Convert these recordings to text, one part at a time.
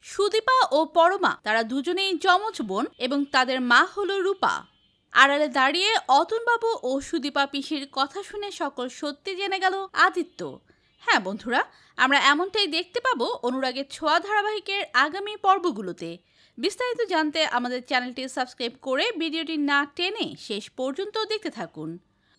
সুদীপা ও পরমা তারা দুজনেই যমজ বোন এবং তাদের মা হলো রূপা। আড়ালে দাঁড়িয়ে অতনবাবু ও সুদীপা পিসির কথা শুনে সকল সত্যি জেনে গেল আদিত্য। হ্যাঁ বন্ধুরা, আমরা এমনটাই দেখতে পাবো অনুরাগের ছোঁয়া ধারাবাহিকের আগামী পর্বগুলোতে। বিস্তারিত জানতে আমাদের চ্যানেলটি সাবস্ক্রাইব করে ভিডিওটি না টেনে শেষ পর্যন্ত দেখতে থাকুন।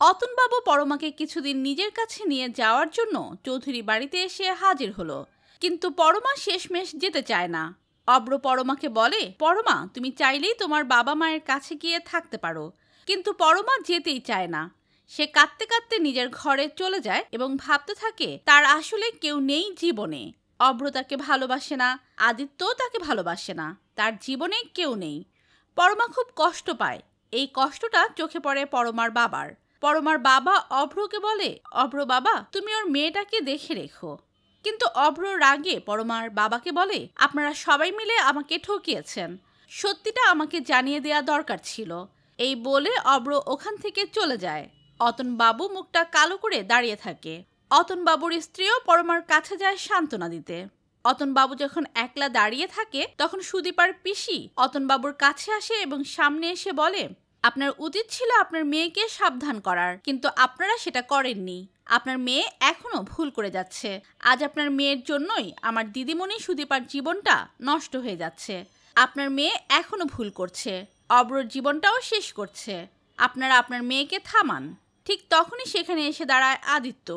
অতনবাবু পরমাকে কিছুদিন নিজের কাছে নিয়ে যাওয়ার জন্য চৌধুরী বাড়িতে এসে হাজির হলো, কিন্তু পরমা শেষমেশ যেতে চায় না। অব্র পরমাকে বলে, পরমা তুমি চাইলেই তোমার বাবা মায়ের কাছে গিয়ে থাকতে পারো। কিন্তু পরমা যেতেই চায় না। সে কাঁদতে কাঁদতে নিজের ঘরে চলে যায় এবং ভাবতে থাকে তার আসলে কেউ নেই জীবনে। অব্র তাকে ভালোবাসে না, আদিত্যও তাকে ভালোবাসে না, তার জীবনে কেউ নেই। পরমা খুব কষ্ট পায়। এই কষ্টটা চোখে পড়ে পরমার বাবার। পরমার বাবা অভ্রকে বলে, অভ্র বাবা তুমি ওর মেয়েটাকে দেখে রেখো। কিন্তু অভ্র রাগে পরমার বাবাকে বলে, আপনারা সবাই মিলে আমাকে ঠকিয়েছেন, সত্যিটা আমাকে জানিয়ে দেয়া দরকার ছিল। এই বলে অভ্র ওখান থেকে চলে যায়। অতনবাবু মুখটা কালো করে দাঁড়িয়ে থাকে। অতনবাবুর স্ত্রীও পরমার কাছে যায় সান্ত্বনা দিতে। অতনবাবু যখন একলা দাঁড়িয়ে থাকে তখন সুদীপার পিসি অতনবাবুর কাছে আসে এবং সামনে এসে বলে, আপনার উচিত ছিল আপনার মেয়েকে সাবধান করার, কিন্তু আপনারা সেটা করেননি। আপনার মেয়ে এখনো ভুল করে যাচ্ছে। আজ আপনার মেয়ের জন্যই আমার দিদিমণি সুদীপার জীবনটা নষ্ট হয়ে যাচ্ছে। আপনার মেয়ে এখনো ভুল করছে, অব্রর জীবনটাও শেষ করছে। আপনারা আপনার মেয়েকে থামান। ঠিক তখনই সেখানে এসে দাঁড়ায় আদিত্য।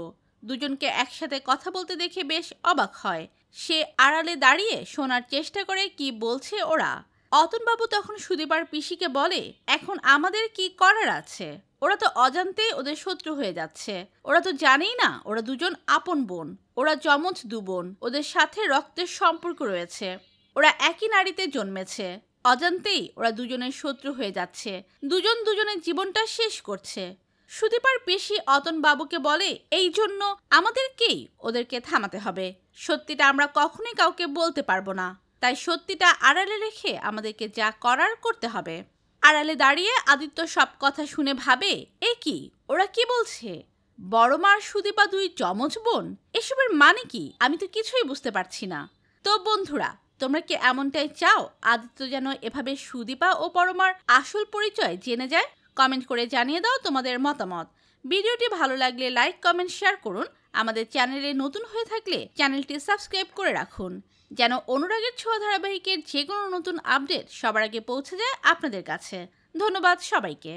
দুজনকে একসাথে কথা বলতে দেখে বেশ অবাক হয়। সে আড়ালে দাঁড়িয়ে শোনার চেষ্টা করে কি বলছে ওরা। অতনবাবু তখন সুদীপার পিসিকে বলে, এখন আমাদের কি করার আছে? ওরা তো অজান্তেই ওদের শত্রু হয়ে যাচ্ছে। ওরা তো জানেই না ওরা দুজন আপন বোন। ওরা যমজ দু বোন, ওদের সাথে রক্তের সম্পর্ক রয়েছে। ওরা একই নারীতে জন্মেছে। অজান্তেই ওরা দুজনের শত্রু হয়ে যাচ্ছে। দুজন দুজনের জীবনটা শেষ করছে। সুদীপার পিসি অতনবাবুকে বলে, এই জন্য আমাদেরকেই ওদেরকে থামাতে হবে। সত্যিটা আমরা কখনোই কাউকে বলতে পারবো না। তাই সত্যিটা আড়ালে রেখে আমাদেরকে যা করার করতে হবে। আড়ালে দাঁড়িয়ে আদিত্য সব কথা শুনে ভাবে, এ কি, ওরা কি বলছে? বড় মার সুদীপা দুই যমজ বোন, এসবের মানে কি? আমি তো কিছুই বুঝতে পারছি না। তো বন্ধুরা, তোমরা কি এমনটাই চাও আদিত্য যেন এভাবে সুদীপা ও পরমার আসল পরিচয় জেনে যায়? কমেন্ট করে জানিয়ে দাও তোমাদের মতামত। ভিডিওটি ভালো লাগলে লাইক, কমেন্ট, শেয়ার করুন। আমাদের চ্যানেলে নতুন হয়ে থাকলে চ্যানেলটি সাবস্ক্রাইব করে রাখুন, যেন অনুরাগের ছোঁয়া ধারাবাহিকের যে কোনো নতুন আপডেট সবার আগে পৌঁছে যায় আপনাদের কাছে। ধন্যবাদ সবাইকে।